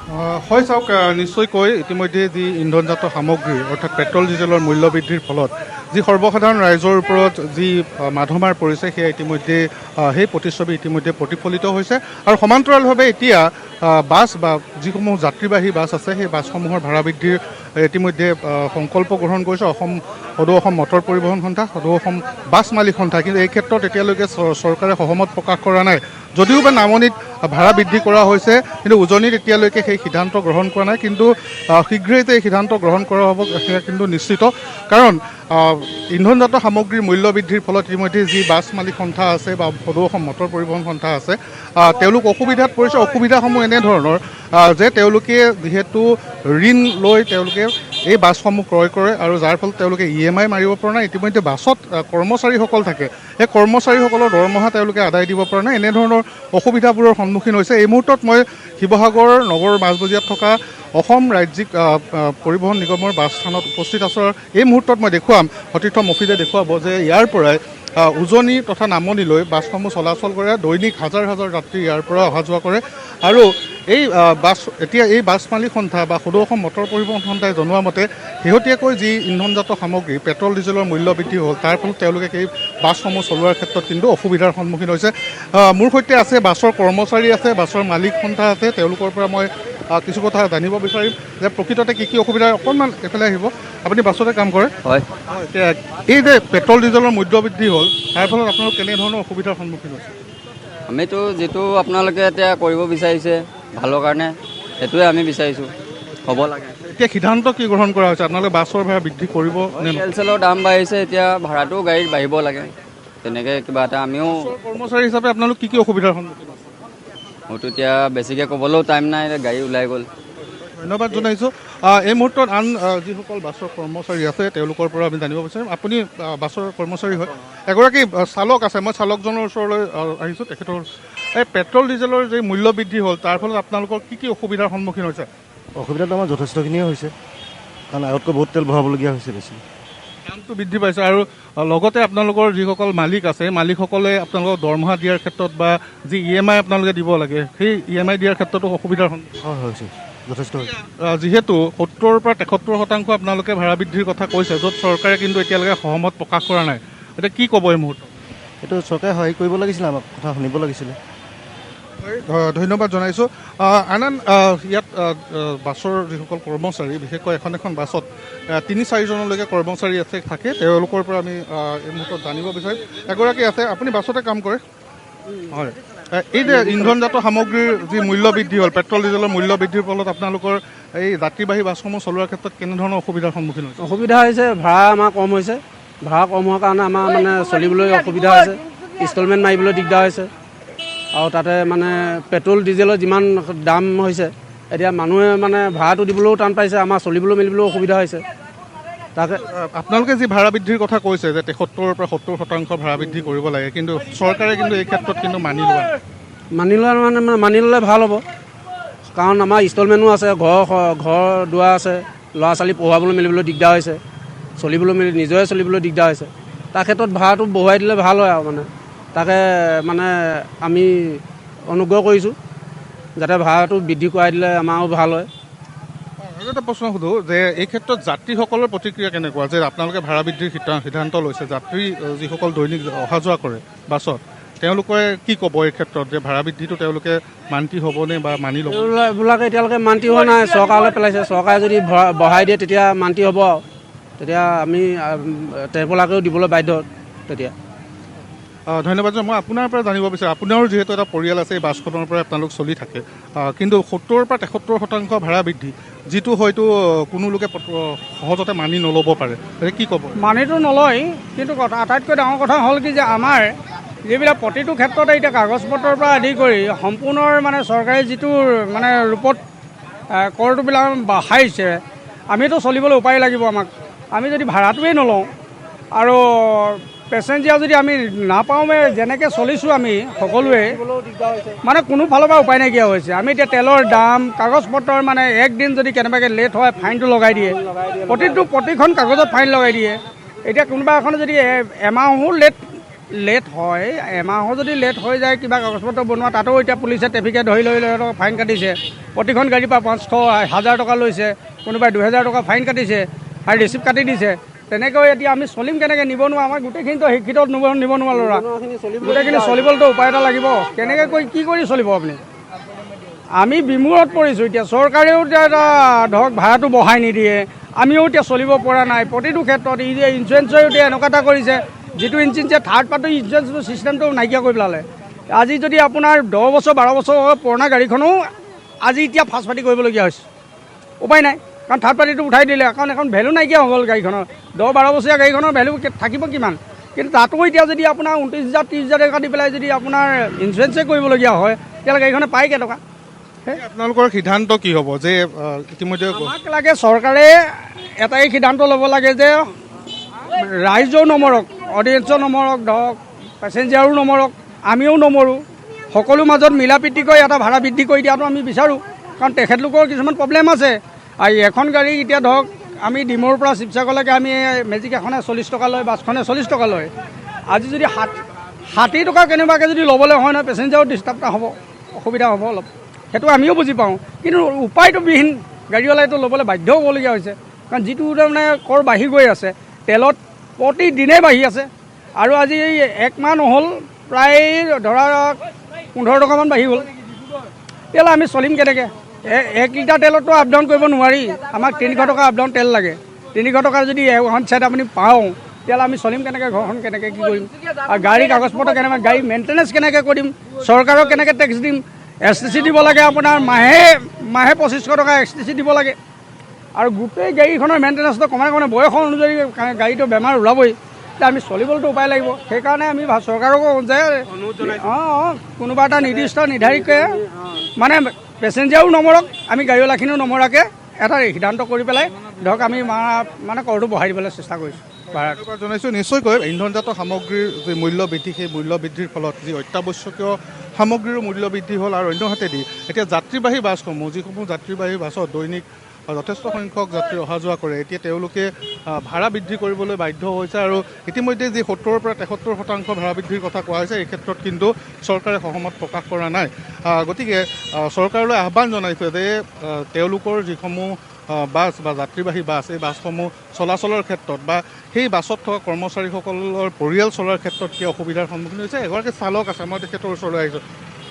হয় চাওক, নিশ্চয়কৈ ইতিমধ্যে যি ইন্ধনজাত সামগ্ৰী অৰ্থাৎ পেট্ৰল ডিজেলৰ মূল্য বৃদ্ধিৰ ফলত যি সৰ্বসাধাৰণ ৰাইজৰ ওপৰত যি মাধমাৰ পৰিছে সেয়া ইতিমধ্যে সেই প্ৰতিচ্ছবি ইতিমধ্যে প্ৰতিফলিত হৈছে আৰু সমান্তৰালভাৱে এতিয়া বাছ বা যিসমূহ যাত্ৰীবাহী বাছ আছে সেই বাছসমূহৰ ভাড়া বৃদ্ধিৰ ইতিমধ্যে সংকল্প গ্ৰহণ কৰিছে সদৌ অসম মটৰ পৰিবহণ সন্থা, সদৌ অসম বাছ মালিক সন্থা। কিন্তু এই ক্ষেত্ৰত এতিয়ালৈকে চৰকাৰে সহমত প্ৰকাশ কৰা নাই। যদিও বা নামনিত ভাড়া বৃদ্ধি কৰা হৈছে, কিন্তু উজনিত এতিয়ালৈকে সেই সিদ্ধান্ত গ্ৰহণ কৰা নাই। কিন্তু শীঘ্ৰেই যে এই সিদ্ধান্ত গ্ৰহণ কৰা হ'ব সেয়া কিন্তু নিশ্চিত, কাৰণ ইন্ধনজাত সামগ্ৰীৰ মূল্য বৃদ্ধিৰ ফলত ইতিমধ্যে যি বাছ মালিক সন্থা আছে বা সদৌ অসম মটৰ পৰিবহণ সন্থা আছে তেওঁলোক অসুবিধাত পৰিছে। অসুবিধাসমূহ এনেধৰণৰ যে তেওঁলোকে যিহেতু ঋণ লৈ তেওঁলোকে এই বাছসমূহ ক্ৰয় কৰে আৰু যাৰ ফলত তেওঁলোকে EMI মাৰিব পৰা নাই। ইতিমধ্যে বাছত কৰ্মচাৰীসকল থাকে, সেই কৰ্মচাৰীসকলৰ দৰমহা তেওঁলোকে আদায় দিব পৰা নাই। এনেধৰণৰ অসুবিধাবোৰৰ সন্মুখীন হৈছে। এই মুহূৰ্তত মই শিৱসাগৰ নগৰৰ মাজমজিয়াত থকা অসম ৰাজ্যিক পৰিবহণ নিগমৰ বাছ স্থানত উপস্থিত আছোঁ। এই মুহূৰ্তত মই দেখুৱাম, সতীৰ্থ মফিদে দেখুৱাব যে ইয়াৰ পৰাই উজনি তথা নামনিলৈ বাছসমূহ চলাচল কৰে। দৈনিক হাজাৰ হাজাৰ যাত্ৰী ইয়াৰ পৰা অহা যোৱা কৰে আৰু এই এতিয়া এই বাছ মালিক সন্থা বা সদৌ অসম মটৰ পৰিবহণ সন্থাই জনোৱা মতে শেহতীয়াকৈ যি ইন্ধনজাত সামগ্ৰী পেট্ৰল ডিজেলৰ মূল্য বৃদ্ধি হ'ল, তাৰ ফলত তেওঁলোকে এই বাছসমূহ চলোৱাৰ ক্ষেত্ৰত কিন্তু অসুবিধাৰ সন্মুখীন হৈছে। মোৰ সৈতে আছে বাছৰ কৰ্মচাৰী আছে, বাছৰ মালিক সন্থা আছে, তেওঁলোকৰ পৰা মই কিছু কথা জানিব বিচাৰিম যে প্ৰকৃততে কি অসুবিধা। অকণমান এইফালে আহিব, আপুনি বাছতে কাম কৰে। হয়, এতিয়া এই যে পেট্ৰল ডিজেলৰ মূল্য বৃদ্ধি হ'ল, তাৰ ফলত আপোনালোক কেনেধৰণৰ অসুবিধাৰ সন্মুখীন হৈছে? আমিতো যিটো আপোনালোকে এতিয়া কৰিব বিচাৰিছে ভালৰ কাৰণে সেইটোৱে আমি বিচাৰিছোঁ, হ'ব লাগে। এতিয়া সিদ্ধান্ত কি গ্ৰহণ কৰা হৈছে? আপোনালোকে বাছৰ ভাড়া বৃদ্ধি কৰিব নে? তেলৰ দাম বাঢ়িছে, এতিয়া ভাড়াটো গাড়ীত বাঢ়িব লাগে, তেনেকৈ কিবা এটা আমিও কৰ্মচাৰী হিচাপে আপোনালোক কি অসুবিধাৰ সন্মুখীন হৈছে? মোৰতো এতিয়া বেছিকৈ ক'বলৈও টাইম নাই, গাড়ী ওলাই গ'ল। ধন্যবাদ জনাইছোঁ। এই মুহূৰ্তত আন যিসকল বাছৰ কৰ্মচাৰী আছে তেওঁলোকৰ পৰা আমি জানিব বিচাৰিম। আপুনি বাছৰ কৰ্মচাৰী হয়, এগৰাকী চালক আছে, মই চালকজনৰ ওচৰলৈ আহিছোঁ। তেখেতৰ এই পেট্ৰল ডিজেলৰ যি মূল্য বৃদ্ধি হ'ল তাৰ ফলত আপোনালোকৰ কি অসুবিধাৰ সন্মুখীন হৈছে? অসুবিধাটো আমাৰ যথেষ্টখিনিয়ে হৈছে, কাৰণ আগতকৈ বহুত তেল ভৰাবলগীয়া হৈছে বেছি। দামটো বৃদ্ধি পাইছে আৰু লগতে আপোনালোকৰ যিসকল মালিক আছে মালিকসকলে আপোনালোকক দৰমহা দিয়াৰ ক্ষেত্ৰত বা যি EMI আপোনালোকে দিব লাগে সেই EMI দিয়াৰ ক্ষেত্ৰতো অসুবিধাৰ হয় হৈছে যথেষ্ট। যিহেতু 70-ৰ পৰা 73% আপোনালোকে ভাড়া বৃদ্ধিৰ কথা কৈছে, য'ত চৰকাৰে কিন্তু এতিয়ালৈকে সহমত প্ৰকাশ কৰা নাই, এতিয়া কি ক'ব এই মুহূৰ্তত? এইটো চৰকাৰে সহায় কৰিব লাগিছিলে, আমাক কথা শুনিব লাগিছিলে। ধন্যবাদ জনাইছোঁ। আন ইয়াত বাছৰ যিসকল কৰ্মচাৰী, বিশেষকৈ এখন বাছত 3-4জনলৈকে কৰ্মচাৰী থাকে, তেওঁলোকৰ পৰা আমি এই মুহূৰ্তত জানিব বিচাৰিম। এগৰাকী আছে, আপুনি বাছতে কাম কৰে? হয়। এই যে ইন্ধনজাত সামগ্ৰীৰ যি মূল্য বৃদ্ধি হ'ল, পেট্ৰল ডিজেলৰ মূল্য বৃদ্ধিৰ ফলত আপোনালোকৰ এই যাত্ৰীবাহী বাছসমূহ চলোৱাৰ ক্ষেত্ৰত কেনেধৰণৰ অসুবিধাৰ সন্মুখীন হৈছে? অসুবিধা হৈছে, ভাড়া আমাৰ কম হৈছে। ভাড়া কম হোৱাৰ কাৰণে আমাৰ মানে চলিবলৈ অসুবিধা হৈছে, ইনষ্টলমেণ্ট মাৰিবলৈ দিগদাৰ হৈছে। আৰু তাতে মানে পেট্ৰল ডিজেলৰ যিমান দাম হৈছে, এতিয়া মানুহে মানে ভাড়াটো দিবলৈও টান পাইছে, আমাৰ চলিবলৈ মেলিবলৈও অসুবিধা হৈছে। তাকে আপোনালোকে যি ভাড়া বৃদ্ধিৰ কথা কৈছে যে 73-ৰ পৰা 70% ভাড়া বৃদ্ধি কৰিব লাগে, কিন্তু চৰকাৰে কিন্তু এই ক্ষেত্ৰত কিন্তু মানি ল'লে ভাল হ'ব, কাৰণ আমাৰ ইনষ্টলমেণ্টো আছে, ঘৰ দুৱাৰ আছে, ল'ৰা ছোৱালী পঢ়ুৱাবলৈ মেলিবলৈ দিগদাৰ হৈছে, নিজৰে চলিবলৈ দিগদাৰ হৈছে। তাৰ ক্ষেত্ৰত ভাড়াটো বহুৱাই দিলে ভাল হয় আৰু তাকে আমি অনুগ্ৰহ কৰিছোঁ যাতে ভাড়াটো বৃদ্ধি কৰাই দিলে আমাৰো ভাল হয়। আৰু এটা প্ৰশ্ন সোধোঁ যে এই ক্ষেত্ৰত যাত্ৰীসকলৰ প্ৰতিক্ৰিয়া কেনেকুৱা, যে আপোনালোকে ভাড়া বৃদ্ধিৰ সিদ্ধান্ত লৈছে, যাত্ৰী যিসকল দৈনিক অহা যোৱা কৰে বাছত, তেওঁলোকে কি ক'ব এই ক্ষেত্ৰত, যে ভাড়া বৃদ্ধিটো তেওঁলোকে মান্তি হ'বনে বা মানি ল'ব? এইবিলাকে এতিয়ালৈকে মান্তি হোৱা নাই, চৰকাৰলৈ পেলাইছে। চৰকাৰে যদি বঢ়াই দিয়ে তেতিয়া মান্তি হ'ব আৰু তেতিয়া আমি তেওঁবিলাকেও দিবলৈ বাধ্য তেতিয়া। ধন্যবাদ। মই আপোনাৰ পৰা জানিব বিচাৰোঁ, আপোনাৰো যিহেতু এটা পৰিয়াল আছে, এই বাছখনৰ পৰাই আপোনালোক চলি থাকে, কিন্তু 70-ৰ পৰা 73% ভাড়া বৃদ্ধি, যিটো হয়তো কোনো লোকে সহজতে মানি নল'ব পাৰে, কি ক'ব? মানিটো নলয়, কিন্তু আটাইতকৈ ডাঙৰ কথা হ'ল কি যে আমাৰ যিবিলাক প্ৰতিটো ক্ষেত্ৰতে এতিয়া কাগজ পত্ৰৰ পৰা আদি কৰি সম্পূৰ্ণ চৰকাৰে যিটো ৰূপত কৰটোবিলাক বঢ়াইছে, আমিতো চলিবলৈ উপায় লাগিব আমাক। আমি যদি ভাড়াটোৱেই নলওঁ আৰু পেচেঞ্জাৰ যদি আমি নাপাওঁৱে, যেনেকৈ চলিছোঁ আমি সকলোৱে কোনো ফালৰ পৰা উপায় নাইকিয়া হৈছে। আমি এতিয়া তেলৰ দাম, কাগজ পত্ৰৰ একদিন যদি কেনেবাকৈ লেট হয় ফাইনটো লগাই দিয়ে, প্ৰতিখন কাগজত ফাইন লগাই দিয়ে। এতিয়া কোনোবা এখন যদি এমাহো লেট লেট হয়, এমাহৰ যদি লেট হৈ যায় কিবা কাগজ পত্ৰ বনোৱা, তাতো এতিয়া পুলিচে ট্ৰেফিকে ধৰি লৈ ফাইন কাটিছে। প্ৰতিখন গাড়ীৰ পৰা 500-1000 টকা লৈছে, কোনোবাই 2000 টকা ফাইন কাটিছে আৰু ৰিচিপ্ট কাটি দিছে। তেনেকৈ এতিয়া আমি চলিম কেনেকৈ? নিব নোৱাৰোঁ। আমাৰ গোটেইখিনিতো শিক্ষিত নিব নোৱাৰা ল'ৰা, গোটেইখিনি চলিবলৈতো উপায় এটা লাগিব। কেনেকৈ কৰি কি কৰি চলিব আপুনি? আমি বিমূৰত পৰিছোঁ। এতিয়া চৰকাৰেও এতিয়া ধৰক ভাড়াটো বঢ়াই নিদিয়ে, আমিও এতিয়া চলিব পৰা নাই। প্ৰতিটো ক্ষেত্ৰত ইঞ্চুৰেঞ্চেও এতিয়া এনেকুৱা এটা কৰিছে, যিটো ইঞ্চুৰেঞ্চে থাৰ্ড পাৰ্টি ইঞ্চুৰেঞ্চ ছিষ্টেমটো নাইকিয়া কৰি পেলালে। আজি যদি আপোনাৰ 10 বছৰ 12 বছৰ পুৰণা গাড়ীখনো আজি এতিয়া ফাৰ্ষ্ট পাৰ্টি কৰিবলগীয়া হৈছে। উপায় নাই, কাৰণ থাৰ্ড পাৰ্টিটো উঠাই দিলে, কাৰণ এখন ভেলু নাইকিয়া হৈ গ'ল গাড়ীখনৰ। 10-12 বছৰীয়া গাড়ীখনৰ ভেলু থাকিব কিমান? কিন্তু তাতো এতিয়া যদি আপোনাৰ 29,000-30,000 টকা দি পেলাই যদি আপোনাৰ ইঞ্চুৰেঞ্চে কৰিবলগীয়া হয়, তেতিয়াহ'লে গাড়ীখনে পায় কেইটকা? আপোনালোকৰ সিদ্ধান্ত কি হ'ব? যে ইতিমধ্যে আমাক লাগে চৰকাৰে এটাই সিদ্ধান্ত ল'ব লাগে যে ৰাইজেও নমৰক, অডিয়েঞ্চো নমৰক, ধৰক পেচেঞ্জাৰো নমৰক, আমিও নমৰোঁ। সকলো মাজত মিলা প্ৰীতি কৰি এটা ভাড়া বৃদ্ধি কৰি দিয়াটো আমি বিচাৰোঁ, কাৰণ তেখেতলোকৰ কিছুমান প্ৰব্লেম আছে। আৰু এখন গাড়ী এতিয়া ধৰক আমি ডিমৌৰ পৰা শিৱসাগৰলৈকে আমি মেজিক এখনে 40 টকা লয়, বাছখনে 40 টকা লয়। আজি যদি 60 টকা কেনেবাকৈ যদি ল'বলৈ হয় নহয়, পেচেঞ্জাৰো ডিষ্টাৰ্ব এটা হ'ব, অসুবিধা হ'ব অলপ। সেইটো আমিও বুজি পাওঁ, কিন্তু উপায়টো বিহীন গাড়ীৱালাইটো ল'বলৈ বাধ্য হ'বলগীয়া হৈছে। কাৰণ যিটো তাৰমানে কৰ বাঢ়ি গৈ আছে, তেলত প্ৰতিদিনেই বাঢ়ি আছে। আৰু আজি 1 মাহ নহ'ল, প্ৰায় ধৰা 15 টকামান বাঢ়ি গ'ল। তেতিয়াহ'লে আমি চলিম কেনেকৈ? 1 লিটাৰ তেলততো আপ ডাউন কৰিব নোৱাৰি। আমাক 300 টকা আপ ডাউন তেল লাগে। 300 টকা যদি এখন ছাইড আপুনি পাওঁ, তেতিয়াহ'লে আমি চলিম কেনেকৈ? ঘৰখন কেনেকৈ কি কৰিম? আৰু গাড়ী কাগজ পত্ৰ কেনেকৈ, গাড়ী মেইনটেনেঞ্চ কেনেকৈ কৰিম? চৰকাৰক কেনেকৈ টেক্স দিম? STC দিব লাগে আপোনাৰ, মাহে 2500 টকা STC দিব লাগে। আৰু গোটেই গাড়ীখনৰ মেইনটেনেঞ্চটো কমাই বয়স অনুযায়ী গাড়ীটো বেমাৰ ওলাবই। এতিয়া আমি চলিবলৈতো উপায় লাগিব। সেইকাৰণে আমি চৰকাৰকো যে কোনোবা এটা নিৰ্দিষ্ট নিৰ্ধাৰিতকৈ মানে পেচেঞ্জাৰো নমৰক, আমি গাড়ীৱালাখিনিও নমৰাকৈ এটা সিদ্ধান্ত কৰি পেলাই ধৰক আমি মানে কৰটো বঢ়াই দিবলৈ চেষ্টা কৰিছোঁ। ধন্যবাদ জনাইছোঁ। নিশ্চয়কৈ ইন্ধনজাত সামগ্ৰীৰ যি মূল্য বৃদ্ধি, সেই মূল্য বৃদ্ধিৰ ফলত যি অত্যাৱশ্যকীয় সামগ্ৰীৰো মূল্য বৃদ্ধি হ'ল। আৰু অন্যহাতেদি এতিয়া যাত্ৰীবাহী বাছসমূহ, যিসমূহ যাত্ৰীবাহী বাছত দৈনিক যথেষ্ট সংখ্যক যাত্ৰী অহা যোৱা কৰে, এতিয়া তেওঁলোকে ভাড়া বৃদ্ধি কৰিবলৈ বাধ্য হৈছে। আৰু ইতিমধ্যে যি 70-ৰ পৰা 73% ভাড়া বৃদ্ধিৰ কথা কোৱা হৈছে, এই ক্ষেত্ৰত কিন্তু চৰকাৰে সহমত প্ৰকাশ কৰা নাই। গতিকে চৰকাৰলৈ আহ্বান জনাইছে যে তেওঁলোকৰ যিসমূহ বাছ বা যাত্ৰীবাহী বাছ, এই বাছসমূহ চলাচলৰ ক্ষেত্ৰত বা সেই বাছত থকা কৰ্মচাৰীসকলৰ পৰিয়াল চলোৱাৰ ক্ষেত্ৰত কি অসুবিধাৰ সন্মুখীন হৈছে। এগৰাকী চালক আছে, মই তেখেতৰ ওচৰলৈ আহিছোঁ।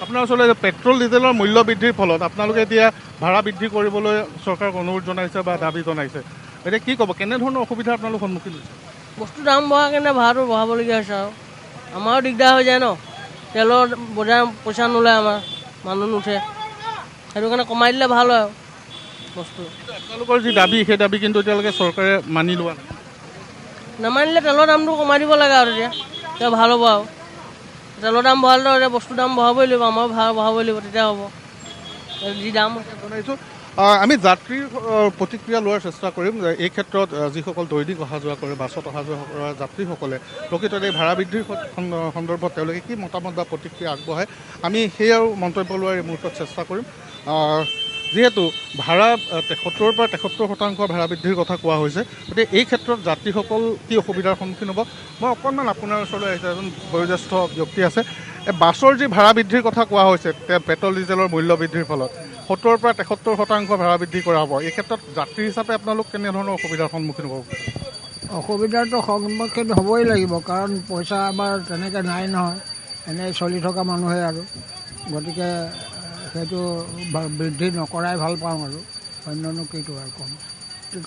আপোনাৰ ওচৰলৈ পেট্ৰল ডিজেলৰ মূল্য বৃদ্ধিৰ ফলত আপোনালোকে এতিয়া ভাড়া বৃদ্ধি কৰিবলৈ চৰকাৰক অনুৰোধ জনাইছে বা দাবী জনাইছে, এতিয়া কি ক'ব? কেনেধৰণৰ অসুবিধাৰ আপোনালোক সন্মুখীন হৈছে? বস্তুৰ দাম বঢ়াৰ কাৰণে ভাড়াটো বঢ়াবলগীয়া হৈছে। আৰু আমাৰো দিগদাৰ হৈ যায় ন, তেলৰ বজাৰ পইচা নোলায়, আমাৰ মানুহ নুঠে। সেইটো কাৰণে কমাই দিলে ভাল হয় আৰু বস্তু। আপোনালোকৰ যি দাবী, সেই দাবী কিন্তু এতিয়ালৈকে চৰকাৰে মানি লোৱা নাই। নামানিলে তেলৰ দামটো কমাই দিব লাগে আৰু তেতিয়া ভাল হ'ব। আৰু তেলৰ দাম বঢ়ালে এতিয়া বস্তুৰ দাম বঢ়াবই লাগিব, আমাৰো ভাড়া বঢ়াবই লাগিব, তেতিয়া হ'ব। যি দাম জনাইছোঁ। আমি যাত্ৰীৰ প্ৰতিক্ৰিয়া লোৱাৰ চেষ্টা কৰিম। এই ক্ষেত্ৰত যিসকল দৈনিক অহা যোৱা কৰে, বাছত অহা যোৱা কৰা যাত্ৰীসকলে প্ৰকৃততে এই ভাড়া বৃদ্ধিৰ সন্দৰ্ভত তেওঁলোকে কি মতামত বা প্ৰতিক্ৰিয়া আগবঢ়ায়, আমি সেয়াও মন্তব্য লোৱাৰ এই মুহূৰ্তত চেষ্টা কৰিম। যিহেতু ভাড়া 70-ৰ পৰা 73% ভাড়া বৃদ্ধিৰ কথা কোৱা হৈছে, গতিকে এই ক্ষেত্ৰত যাত্ৰীসকল কি অসুবিধাৰ সন্মুখীন হ'ব। মই অকণমান আপোনাৰ ওচৰলৈ আহিছোঁ, এজন বয়োজ্যেষ্ঠ ব্যক্তি আছে। এই বাছৰ যি ভাড়া বৃদ্ধিৰ কথা কোৱা হৈছে, পেট্ৰল ডিজেলৰ মূল্য বৃদ্ধিৰ ফলত 70-ৰ পৰা 73% ভাড়া বৃদ্ধি কৰা হ'ব, এই ক্ষেত্ৰত যাত্ৰী হিচাপে আপোনালোক কেনেধৰণৰ অসুবিধাৰ সন্মুখীন হ'ব? অসুবিধাটো সন্মুখীন হ'বই লাগিব, কাৰণ পইচা আমাৰ তেনেকৈ নাই নহয়, এনেই চলি থকা মানুহে। আৰু গতিকে সেইটো বৃদ্ধি নকৰাই ভাল পাওঁ। আৰু অন্যনো কিটো আৰু কম,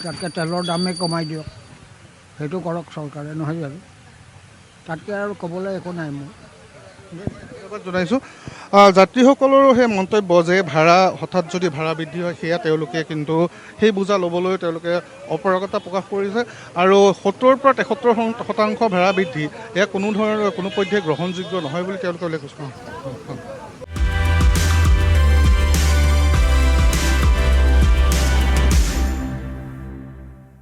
তাতকৈ তেলৰ দামেই কমাই দিয়ক, সেইটো কৰক চৰকাৰে, নহয় জানো? তাতকৈ আৰু ক'বলৈ একো নাই মোৰ। ধন্যবাদ জনাইছোঁ। যাত্ৰীসকলৰো সেই মন্তব্য যে ভাড়া হঠাৎ যদি ভাড়া বৃদ্ধি হয়, সেয়া তেওঁলোকে কিন্তু সেই বোজা ল'বলৈ তেওঁলোকে অপাৰগতা প্ৰকাশ কৰিছে। আৰু 70-ৰ পৰা 73% ভাড়া বৃদ্ধি এয়া কোনো পধ্যে গ্ৰহণযোগ্য নহয় বুলি তেওঁলোকে উল্লেখ কৰিছে।